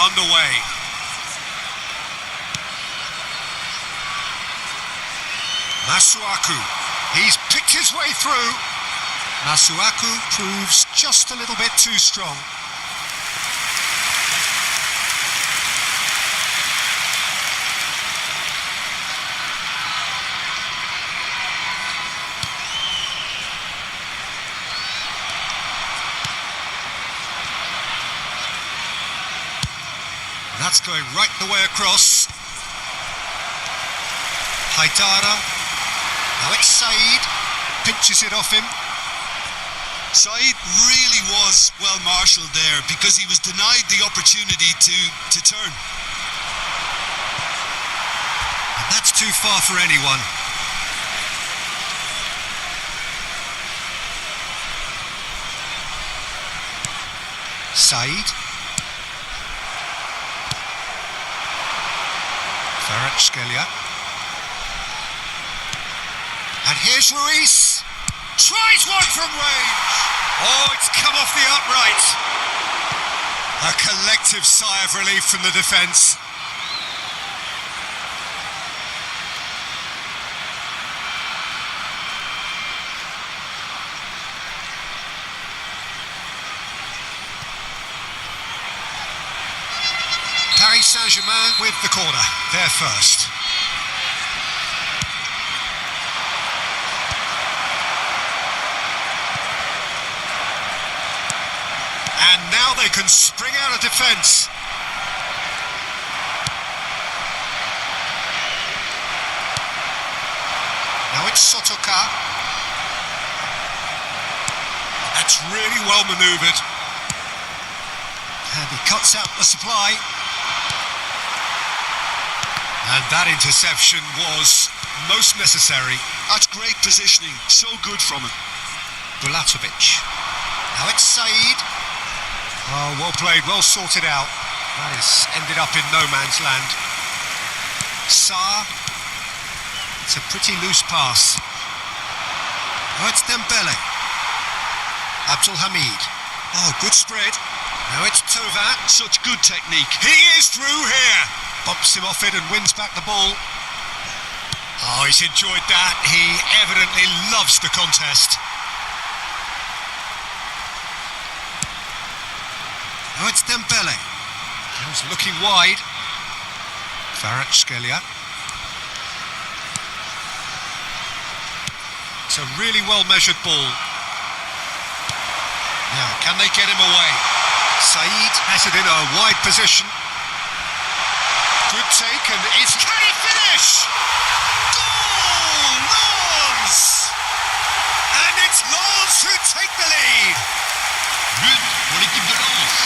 underway. Masuaku, he's picked his way through. Masuaku proves just a little bit too strong. That's going right the way across. Haidara. Now it's Said. Pinches it off him. Said really was well marshalled there because he was denied the opportunity to turn. And that's too far for anyone. Said. Kvaratskhelia. And here's Ruiz. Tries one from range. Oh, it's come off the upright. A collective sigh of relief from the defence. Paris Saint-Germain with the corner. They're first. And now they can spring out of defence. Now it's Sotoka. That's really well manoeuvred. And he cuts out the supply. And that interception was most necessary. That's great positioning. So good from him. Bulatovic. Now it's Said. Oh, well played, well sorted out. That has ended up in no man's land. Sarr. It's a pretty loose pass. Now it's Dembele. Abdul Hamid. Oh, good spread. Now it's Tovat. Such good technique. He is through here. Bumps him off it and wins back the ball. Oh, he's enjoyed that. He evidently loves the contest. Now it's Dembele. He's looking wide. Kvaratskhelia. It's a really well-measured ball. Now, can they get him away? Said has it in a wide position. Good take, and it's... Can he finish? Goal! Lens! And it's Lens who take the lead. But pour l'équipe de Lens.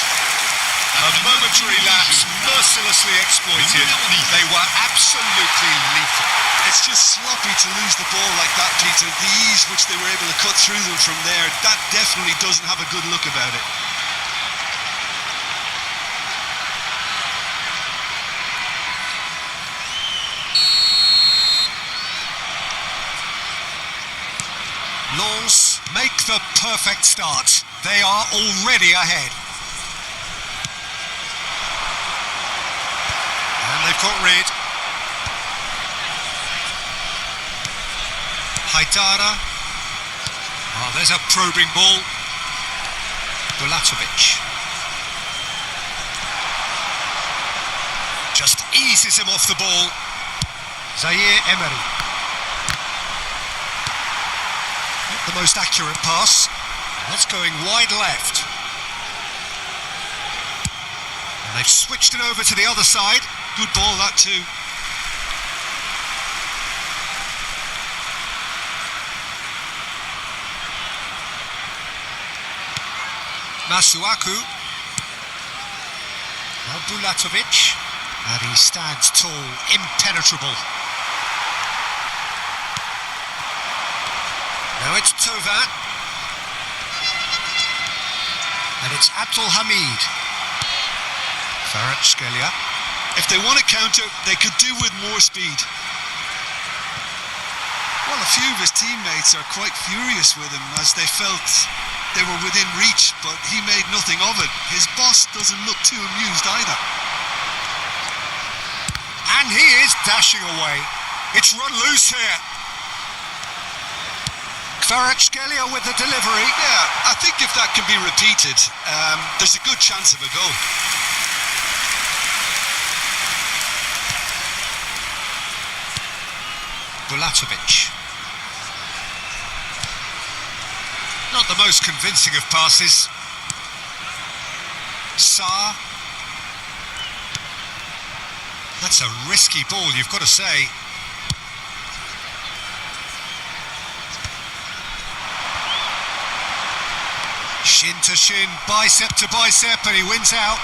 A momentary lapse mercilessly exploited. They were absolutely lethal. It's just sloppy to lose the ball like that, Peter. The ease which they were able to cut through them from there, that definitely doesn't have a good look about it. Lens make the perfect start. They are already ahead. And they've got rid. Haidara. Oh, there's a probing ball. Bulatovic. Just eases him off the ball. Zaire Emery. Not the most accurate pass. That's going wide left. And they've switched it over to the other side. Good ball, that too. Masuaku. Now Bulatovic. And he stands tall, impenetrable. Now it's Tovat. And it's Abdul Hamid. Kvaratskhelia. If they want to counter, they could do with more speed. Well, a few of his teammates are quite furious with him as they felt they were within reach, but he made nothing of it. His boss doesn't look too amused either. dashing away. It's run loose here. Kvaratskhelia with the delivery. Yeah, I think if that can be repeated, there's a good chance of a goal. Bulatovic. Not the most convincing of passes. Sarr. That's a risky ball, you've got to say. Shin to shin, bicep to bicep, and he wins out.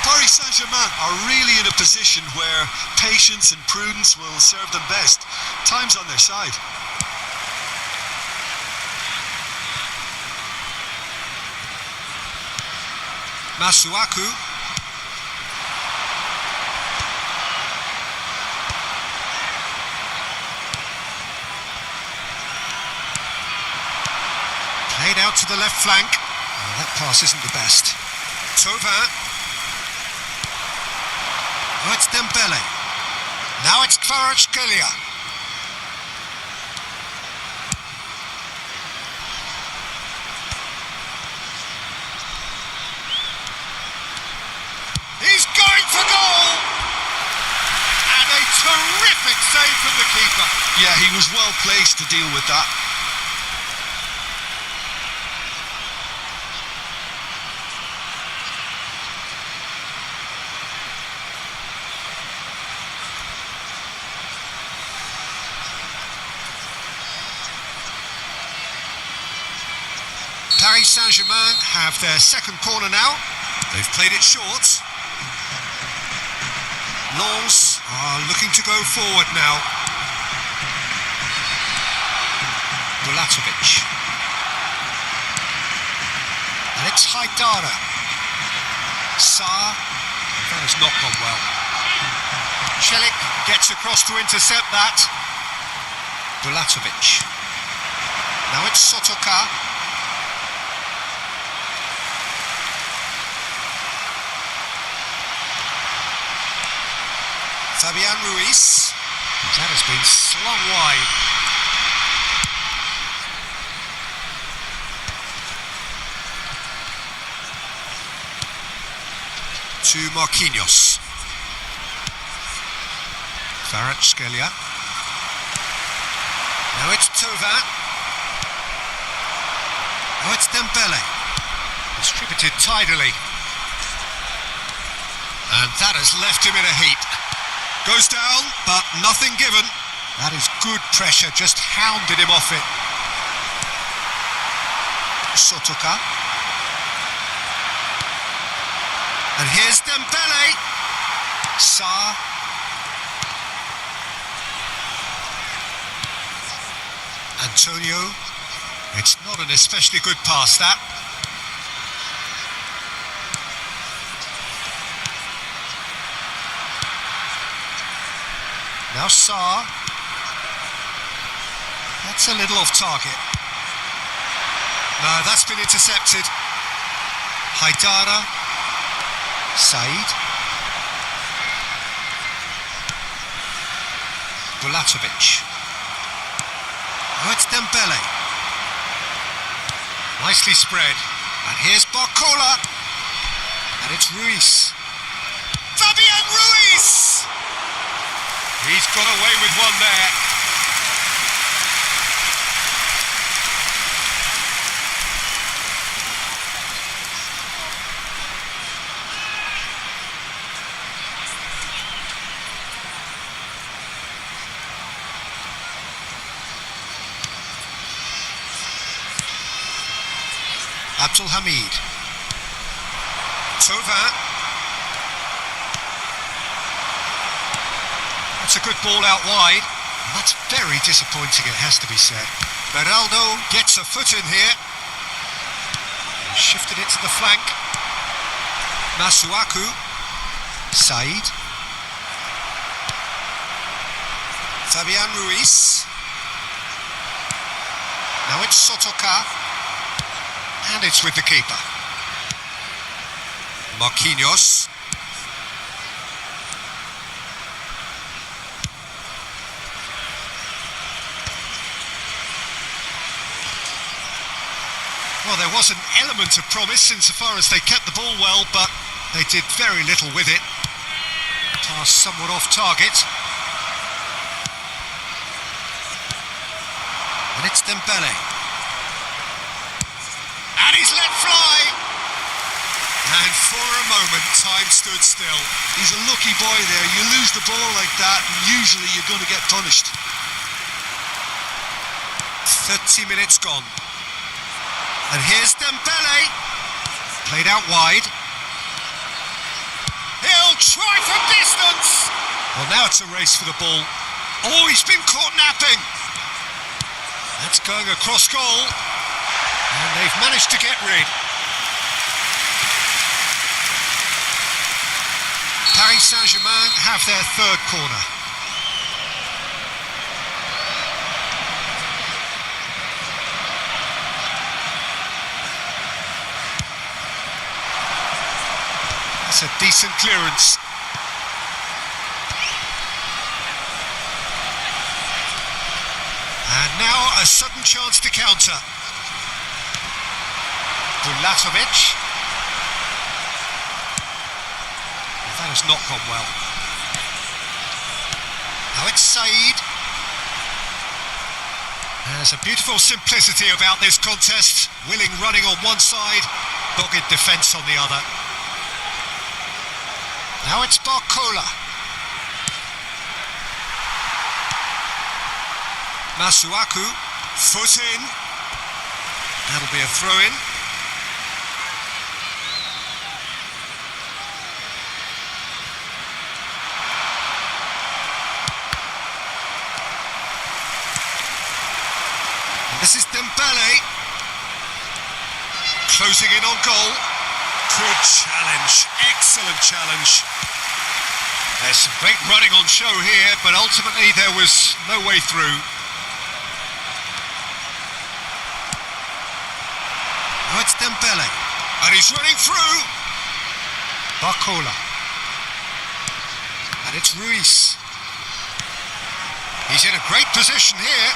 Paris Saint-Germain are really in a position where patience and prudence will serve them best. Time's on their side. Masuaku. Played out to the left flank. Oh, that pass isn't the best. Thauvin. Oh, it's Dembele. Now it's Kvaratskhelia. He's going for goal! And a terrific save from the keeper. Yeah, he was well placed to deal with that. Paris Saint-Germain have their second corner now. They've played it short. Lens are looking to go forward now. Bulatovic. And it's Haidara. Sarr. That has not gone well. Celik gets across to intercept that. Bulatovic. Now it's Sotoka. Fabian Ruiz. That has been slung wide. To Marquinhos. Kvaratskhelia. Now it's Thauvin. Now it's Dembele. Distributed tidily. And that has left him in a heap. Goes down, but nothing given. That is good pressure, just hounded him off it. Sotoka. And here's Dembele. Sarr. Antonio. It's not an especially good pass, that. Now Sarr. That's a little off target. No, that's been intercepted. Haidara. Said. Bulatovic. Oh, it's Dembele. Nicely spread. And here's Barcola. And it's Ruiz. Fabian Ruiz! He's got away with one there. Abdelhamid. Thauvin. That's a good ball out wide. That's very disappointing, it has to be said. Beraldo gets a foot in here. He shifted it to the flank. Masuaku. Said. Fabian Ruiz. Now it's Sotoka. And it's with the keeper. Marquinhos. Well, there was an element of promise insofar as they kept the ball well, but they did very little with it. Pass somewhat off target. And it's Dembele. And he's let fly. And for a moment, time stood still. He's a lucky boy there. You lose the ball like that, and usually you're going to get punished. 30 minutes gone. And here's Dembele. Played out wide. He'll try from distance. Well, now it's a race for the ball. Oh, he's been caught napping. That's going across goal. And they've managed to get rid. Paris Saint-Germain have their third corner. That's a decent clearance. And now a sudden chance to counter. Bulatovic. That has not gone well. Now it's Said. There's a beautiful simplicity about this contest. Willing running on one side, dogged defence on the other. Now it's Barcola. Masuaku, foot in. That'll be a throw-in. This is Dembele. Closing in on goal. Good challenge. Excellent challenge. There's some great running on show here, but ultimately there was no way through. Now it's Dembele. And he's running through. Barcola. And it's Ruiz. He's in a great position here.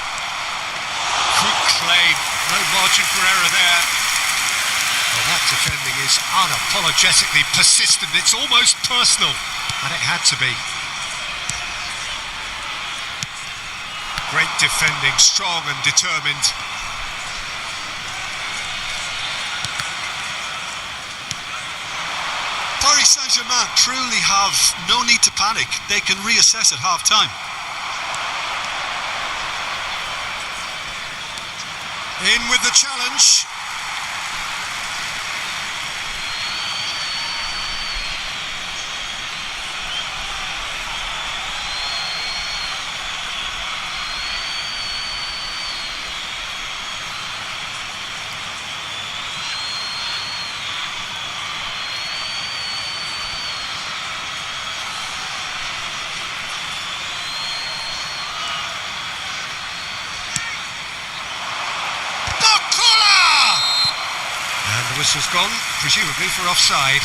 Good claim, no margin for error there. Well, that defending is unapologetically persistent. It's almost personal, and it had to be. Great defending, strong and determined. Paris Saint-Germain truly have no need to panic. They can reassess at half-time. In with the challenge. The whistle's gone, presumably for offside.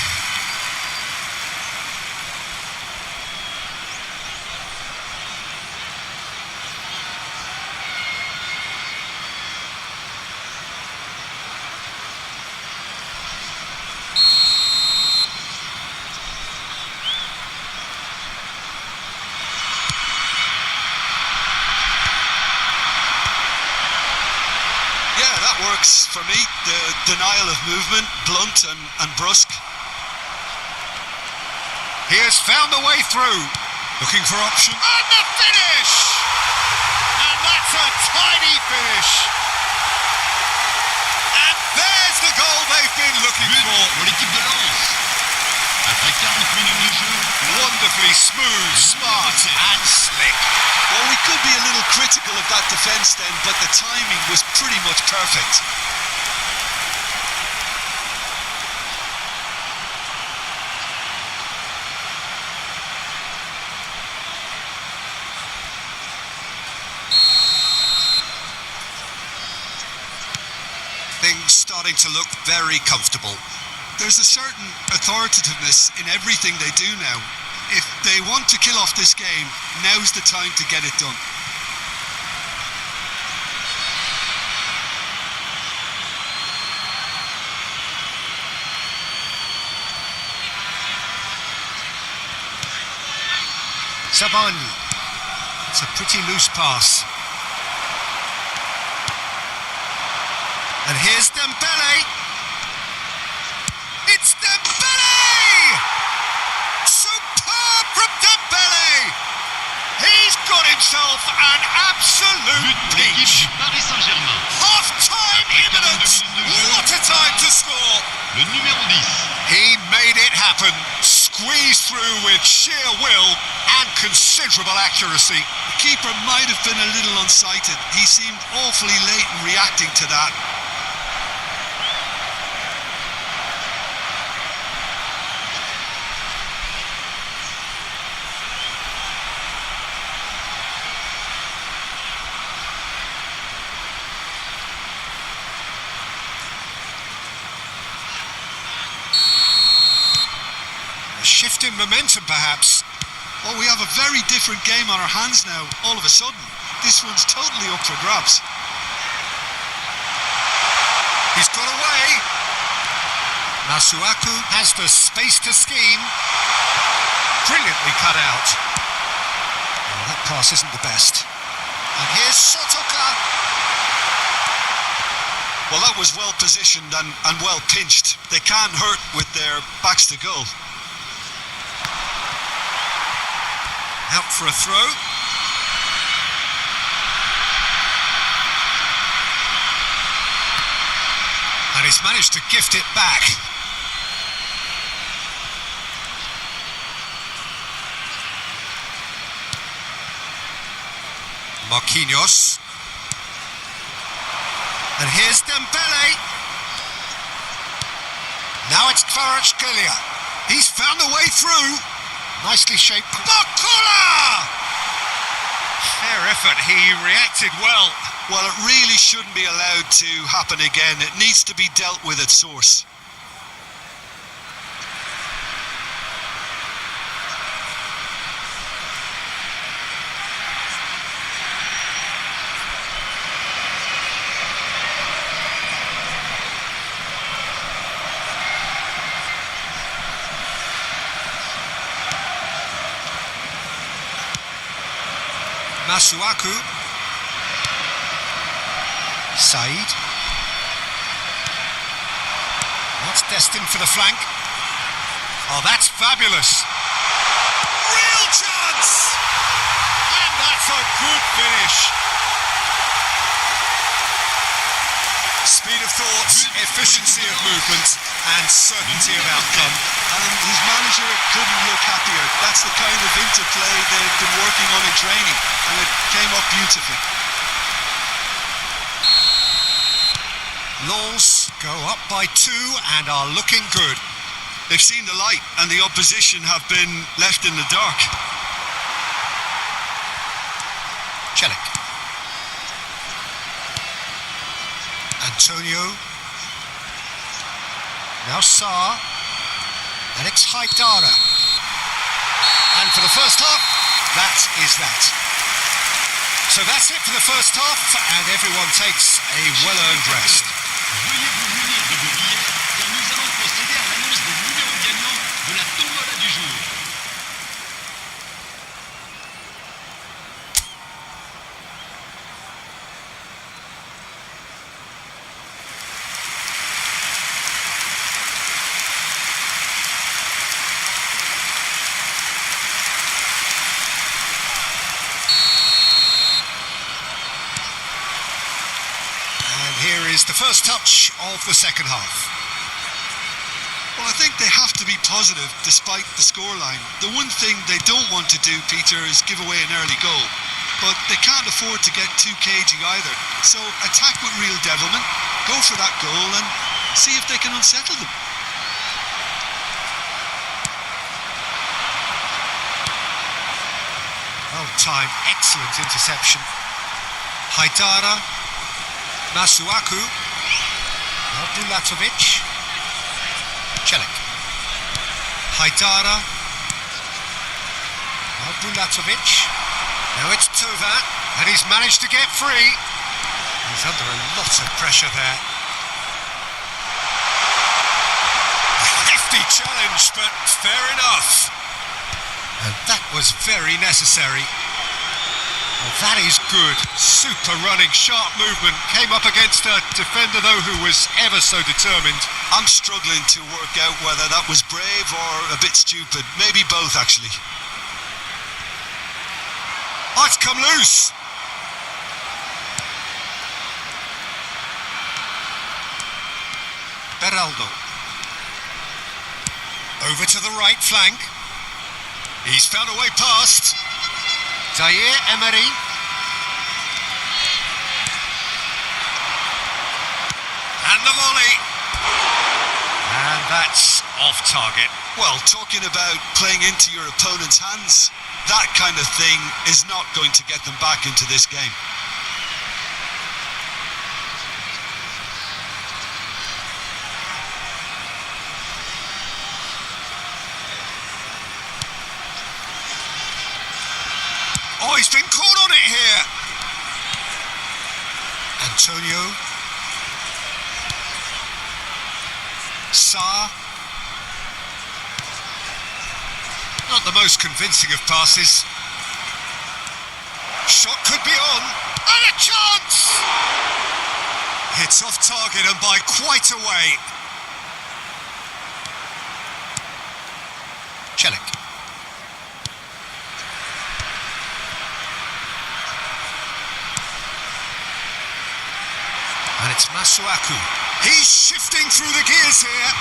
Yeah, that works for me. The denial of movement, blunt and brusque. He has found a way through. Looking for option. And the finish! And that's a tiny finish. And there's the goal they've been looking for. Pour l'équipe de Lens. Après 40 minutes de jeu. Wonderfully smooth, smart and slick. Well, we could be a little critical of that defence then, but the timing was pretty much perfect. Things starting to look very comfortable. There's a certain authoritativeness in everything they do now. If they want to kill off this game, now's the time to get it done. Savani. It's a pretty loose pass. And here's Dembele. It's Dembele! Superb from Dembele! He's got himself an absolute peach. Paris Saint-Germain. Half-time imminent. What a time to score. Le numéro 10. He made it happen. Squeezed through with sheer will and considerable accuracy. The keeper might have been a little unsighted. He seemed awfully late in reacting to that. A shift in momentum, perhaps. Oh, we have a very different game on our hands now, all of a sudden. This one's totally up for grabs. He's got away. Masuaku has the space to scheme. Brilliantly cut out. Oh, that pass isn't the best. And here's Sotoka. Well, that was well positioned and well pinched. They can't hurt with their backs to goal. Out for a throw. And he's managed to gift it back. Marquinhos. And here's Dembele. Now it's Kvaratskhelia. He's found a way through. Nicely shaped. Bakula! Fair effort. He reacted well. Well, it really shouldn't be allowed to happen again. It needs to be dealt with at source. Masuaku. Said. That's destined for the flank. Oh, that's fabulous. Real chance! And that's a good finish. Speed of thought, efficiency of movement, and certainty of outcome. And his manager couldn't look happier. That's the kind of interplay they've been working on in training, and it came up beautifully. Lens go up by 2 and are looking good. They've seen the light, and the opposition have been left in the dark. Celik. Antonio. Now Sarr. And it's Haidara. And for the first half, that is that. So that's it for the first half, and everyone takes a well-earned rest. Veuillez vous munir de vos billets, car nous allons procéder à l'annonce des numéros gagnants de la tombola du jour. Here is the first touch of the second half. Well, I think they have to be positive despite the scoreline. The one thing they don't want to do, Peter, is give away an early goal. But they can't afford to get too cagey either. So attack with real devilment, go for that goal and see if they can unsettle them. Well timed, excellent interception. Haidara. Masuaku. Abdulatovic. Celik. Haidara. Abdulatovic. Now it's Tova, and he's managed to get free. He's under a lot of pressure there. A hefty challenge, but fair enough. And that was very necessary. Well, that is good. Super running, sharp movement. Came up against a defender, though, who was ever so determined. I'm struggling to work out whether that was brave or a bit stupid. Maybe both, actually. Oh, it's come loose. Beraldo. Over to the right flank. He's found a way past. Zaire Emery. And the volley. And that's off target. Well, talking about playing into your opponent's hands, that kind of thing is not going to get them back into this game. Oh, he's been caught on it here. Antonio. Sarr. Not the most convincing of passes. Shot could be on. And a chance! Hits off target and by quite a way. Celik. And it's Masuaku. He's shifting through the gears here.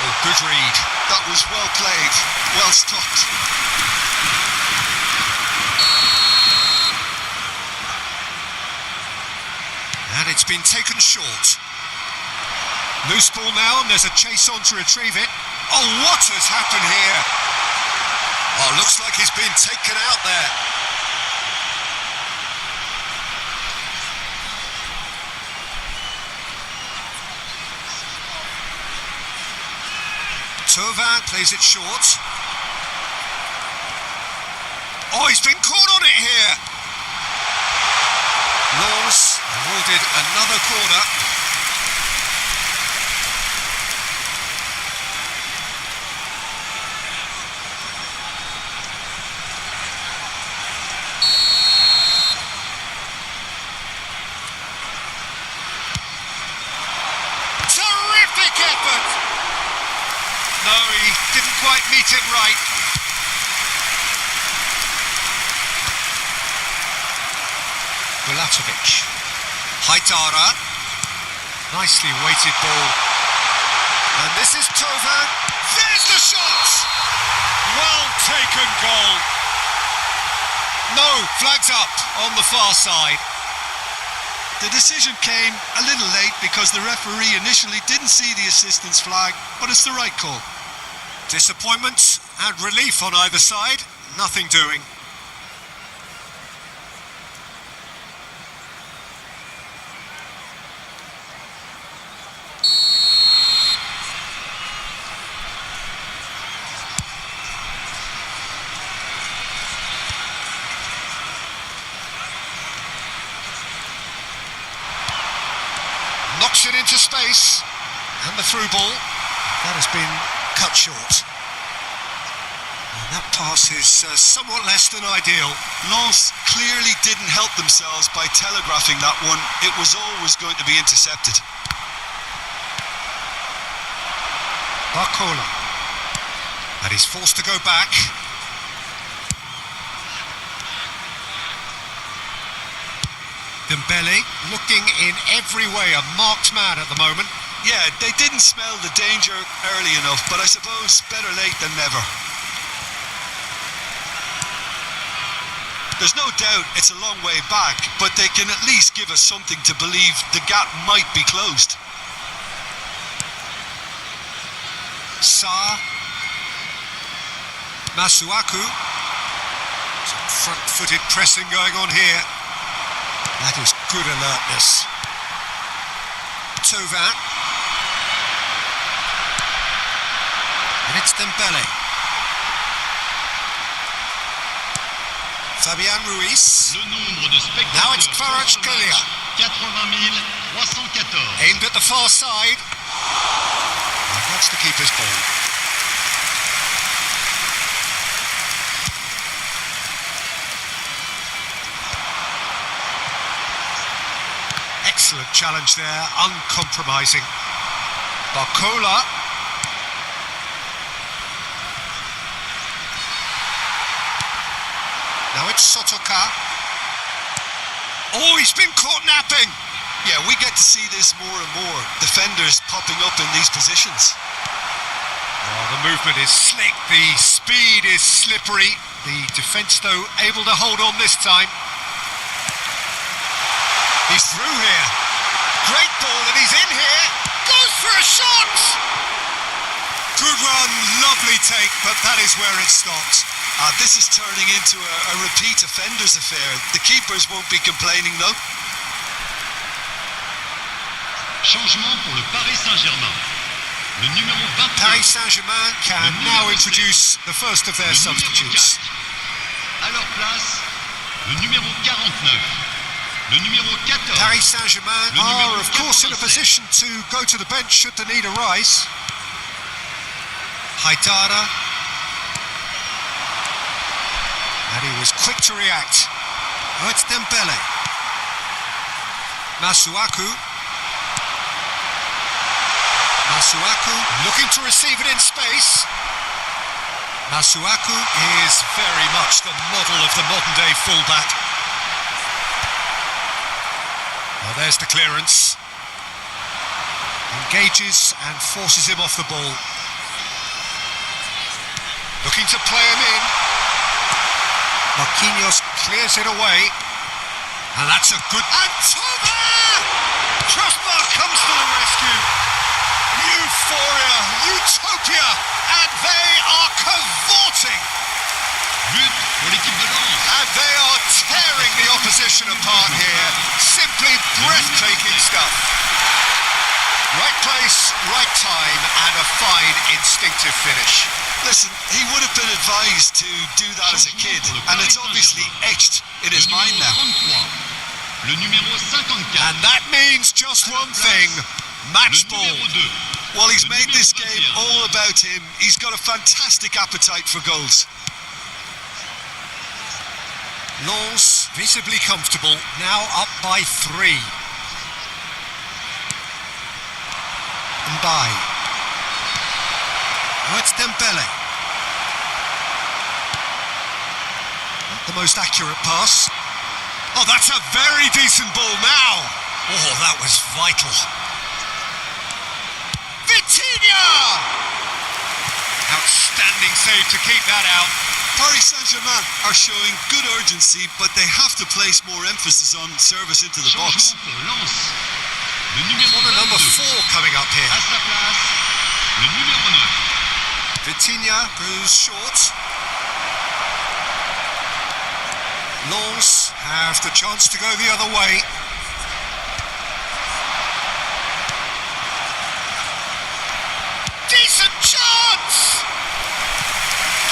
Oh, good read. That was well played, well stopped. And it's been taken short. Loose ball now, and there's a chase on to retrieve it. Oh, what has happened here? Oh, looks like he's been taken out there. Thauvin plays it short. Oh, he's been caught on it here. Lens awarded another corner. Terrific effort! No, he didn't quite meet it right. Bulatovic. Haidara. Nicely weighted ball. And this is Thauvin. There's the shot! Well taken goal. No, flags up on the far side. The decision came a little late because the referee initially didn't see the assistance flag, but it's the right call. Disappointment and relief on either side. Nothing doing. Knocks it into space. And the through ball. That has been cut short. And that pass is somewhat less than ideal. Lens clearly didn't help themselves by telegraphing that one. It was always going to be intercepted. Barcola. And he's forced to go back. Dembele looking in every way a marked man at the moment. Yeah, they didn't smell the danger early enough, but I suppose better late than never. There's no doubt it's a long way back, but they can at least give us something to believe the gap might be closed. Sarr. Masuaku. Some front-footed pressing going on here. That is good alertness. Thauvin. And it's Dembele. Fabian Ruiz. Le nombre de spectateurs. Now it's Kvaratskhelia. 80 314. Aimed at the far side. And that's the keeper's ball. Excellent challenge there, uncompromising. Barcola. Now it's Sotoka. Oh, he's been caught napping. Yeah, we get to see this more and more. Defenders popping up in these positions. Oh, the movement is slick, the speed is slippery. The defence, though, able to hold on this time. He's through here. Great ball, and he's in here. Goes for a shot! Good run, lovely take, but that is where it stops. This is turning into a repeat offenders affair. The keepers won't be complaining, though. Changement pour le Paris Saint-Germain. Le numéro 29. Paris Saint-Germain can now introduce the first of their Le numéro substitutes. 4. À leur place, le numéro 49. Le numéro 14. Paris Saint-Germain Le numéro are, of course, in a 87. position to go to the bench should the need arise. Haidara. And he was quick to react. Oh, it's Dembele. Masuaku. Masuaku looking to receive it in space. Masuaku is very much the model of the modern-day fullback. Well, there's the clearance. Engages and forces him off the ball. Looking to play him in. Marquinhos clears it away. And that's a good... Antova! Crossbar comes to the rescue. Euphoria, utopia, and they are cavorting. But pour l'équipe de Lens. And they are tearing the opposition apart here. Simply breathtaking stuff. Right place, right time, and a fine instinctive finish. Listen, he would have been advised to do that as a kid, and it's obviously etched in his mind now. Le numéro 54. And that means just one thing, match Le ball. numéro 2. Well, he's made this game all about him. He's got a fantastic appetite for goals. Lens visibly comfortable, now up by 3. Mbaye. Oh, it's Dembele. Not the most accurate pass. Oh, that's a very decent ball now. Oh, that was vital. Vitinha! Outstanding save to keep that out. Paris Saint-Germain are showing good urgency, but they have to place more emphasis on service into the box. Changement pour Lens. Le numéro What a number 22. 4 coming up here. À sa place, le numéro 9. Vitinha goes short. Lens have the chance to go the other way. Decent chance!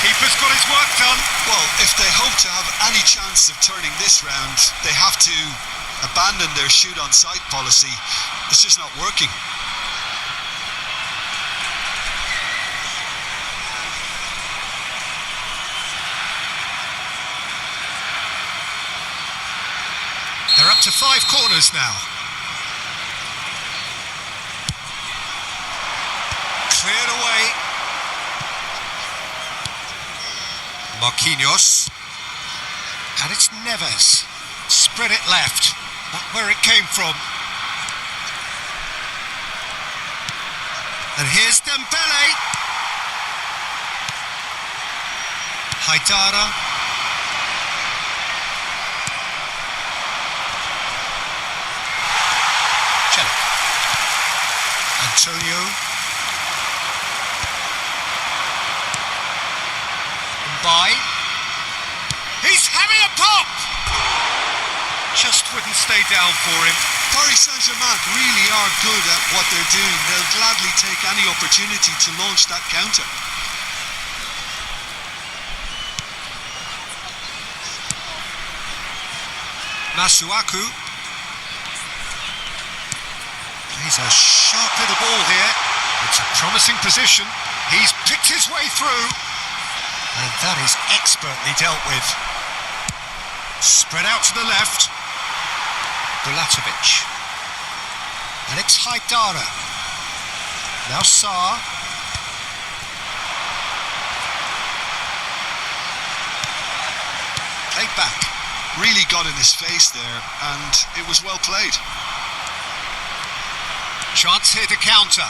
Keeper's got his work done. Well, if they hope to have any chance of turning this round, they have to abandon their shoot on sight policy. It's just not working. They're up to 5 corners now. Cleared away. Marquinhos. And it's Neves. Spread it left. Not where it came from. And here's Dembele. Haidara. Antonio. Mbaye. He's having a pop! Just wouldn't stay down for him. Paris Saint-Germain really are good at what they're doing. They'll gladly take any opportunity to launch that counter. Masuaku. He's a sharp little ball here. It's a promising position. He's picked his way through. And that is expertly dealt with. Spread out to the left. Bulatovic. And it's Haidara. Now Sarr. Played back. Really got in his face there, and it was well played. Chance here to counter.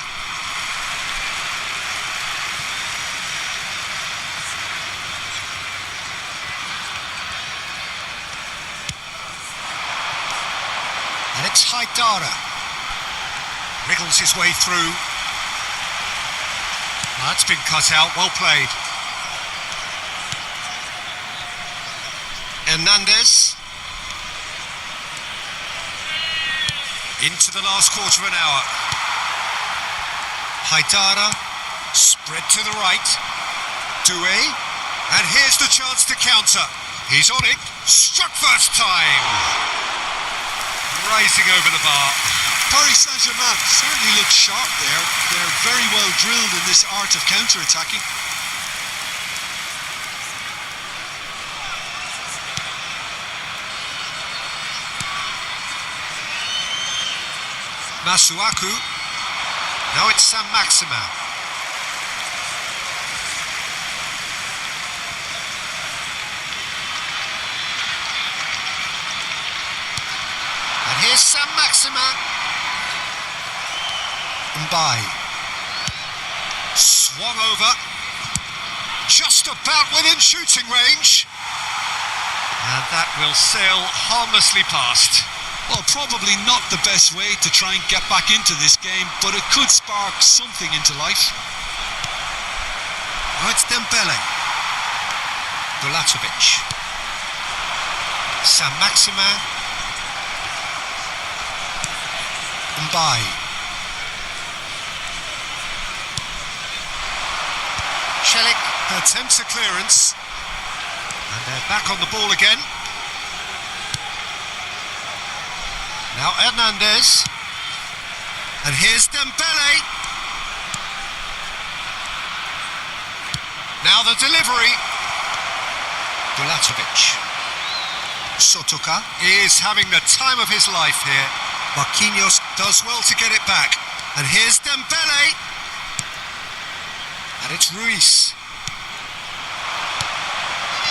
And it's Haidara. Wriggles his way through. That's been cut out, well played. Hernandez. Into the last quarter of an hour. Haidara. Spread to the right. Doué. And here's the chance to counter. He's on it. Struck first time. Rising over the bar. Paris Saint-Germain certainly looked sharp there. They're very well drilled in this art of counter-attacking. Masuaku. Now it's Saint-Maximin. And here's Saint-Maximin. Mbai. Swung over. Just about within shooting range. And that will sail harmlessly past. Well, probably not the best way to try and get back into this game, but it could spark something into life. Oh, it's Dembele. Bulatovic. Saint-Maximin. Mbai. Celik attempts a clearance. And they're back on the ball again. Now Hernandez. And here's Dembele. Now the delivery. Bulatovic. Sotoka is having the time of his life here. Marquinhos does well to get it back. And here's Dembele. And it's Ruiz.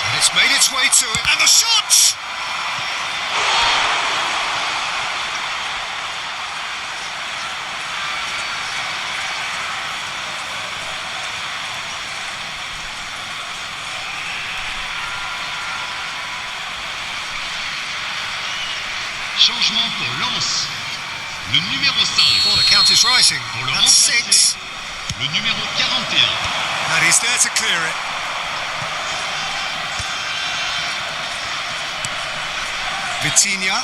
And it's made its way to it. And the shot! Changement pour Lens. Le numéro 5. Oh, the count is rising. Pour le That's remplacer, 6. le numéro 41. And he's there to clear it. Vitinha.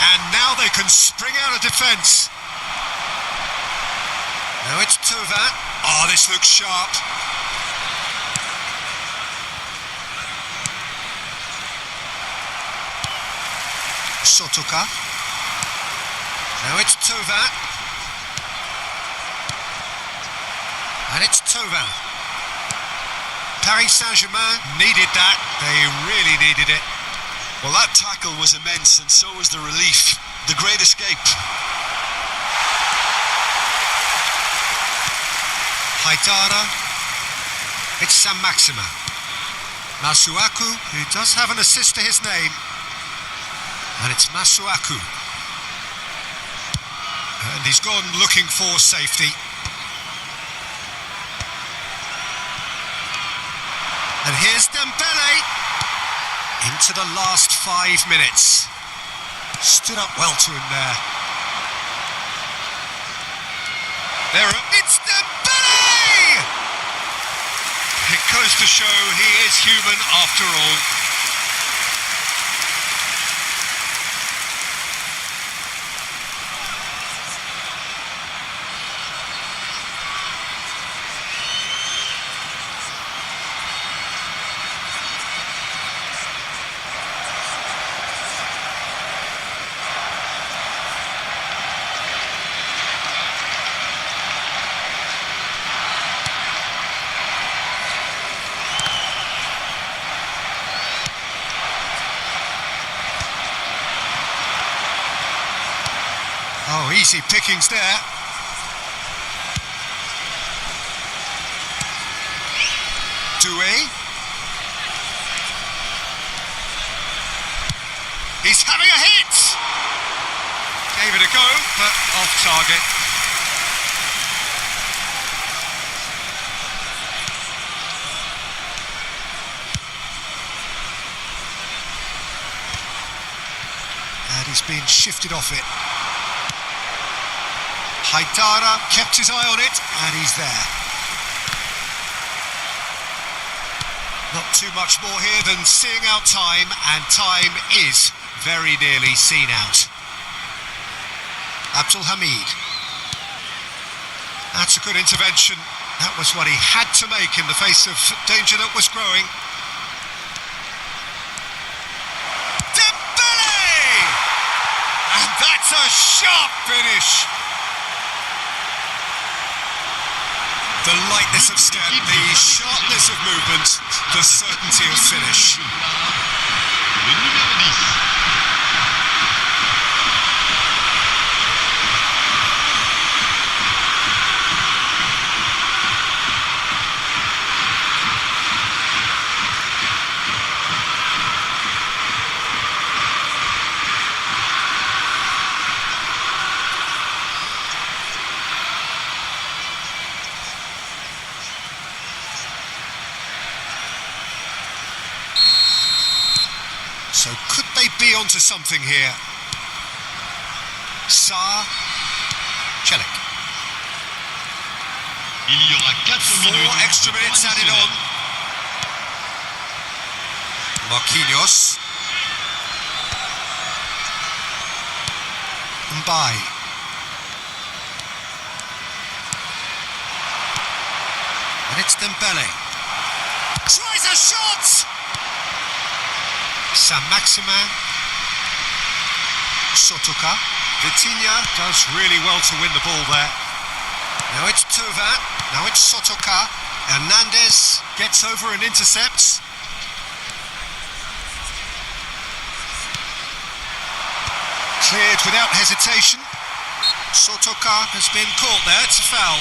And now they can spring out of defence. Now it's Thauvin. Oh, this looks sharp. Sotoka. Now it's Thauvin. And it's Thauvin. Paris Saint-Germain needed that. They really needed it. Well, that tackle was immense, and so was the relief. The great escape. Haidara. It's Saint-Maximin. Masuaku, who does have an assist to his name. And it's Masuaku. And he's gone looking for safety. And here's Dembele. Into the last 5 minutes. Stood up well to him there. It's Dembele! It goes to show he is human after all. Easy pickings there. Doué. He's having a hit! Gave it a go, but off target. And he's been shifted off it. Haidara kept his eye on it, and he's there. Not too much more here than seeing out time, and time is very nearly seen out. Abdul Hamid. That's a good intervention. That was what he had to make in the face of danger that was growing. And that's a sharp finish. The lightness of step, the sharpness of movement, the certainty of finish. Le numéro 10. So could they be onto something here? Sarr, Celik. Il y aura 4 minutes. 4 extra minutes added on. Marquinhos. Mbaye. And it's Dembele. Tries a shot! Saint-Maximin. Sotoka. Vitinha does really well to win the ball there. Now it's Thauvin. Now it's Sotoka. Hernandez gets over and intercepts. Cleared without hesitation. Sotoka has been caught there. It's a foul.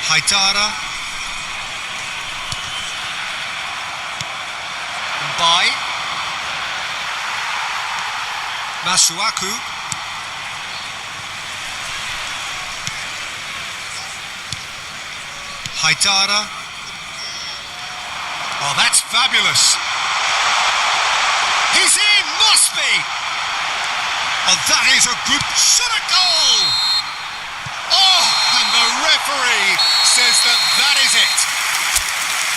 Haidara. Mbaye. Masuaku. Haidara. Oh, that's fabulous. He's in, must be. Oh, that is a good shot at goal. Oh, and the referee says that is it.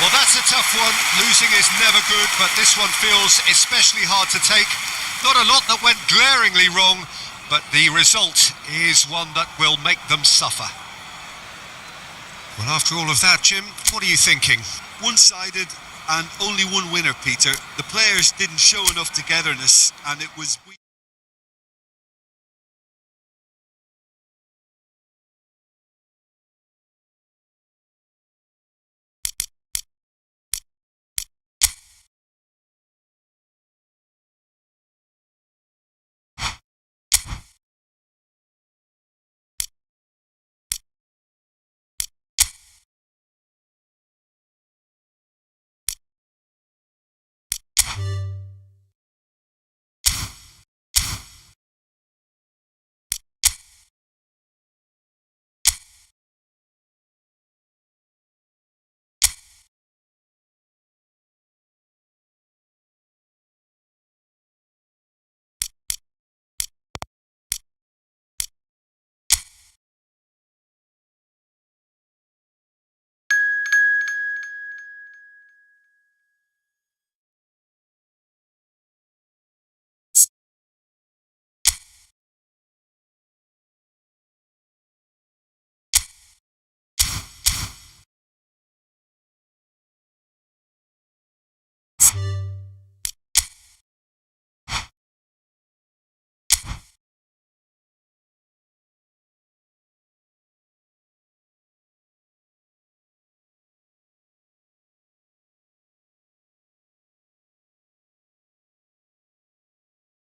Well, that's a tough one. Losing is never good, but this one feels especially hard to take. Not a lot that went glaringly wrong, but the result is one that will make them suffer. Well, after all of that, Jim, what are you thinking? One-sided and only one winner, Peter. The players didn't show enough togetherness, and it was weak.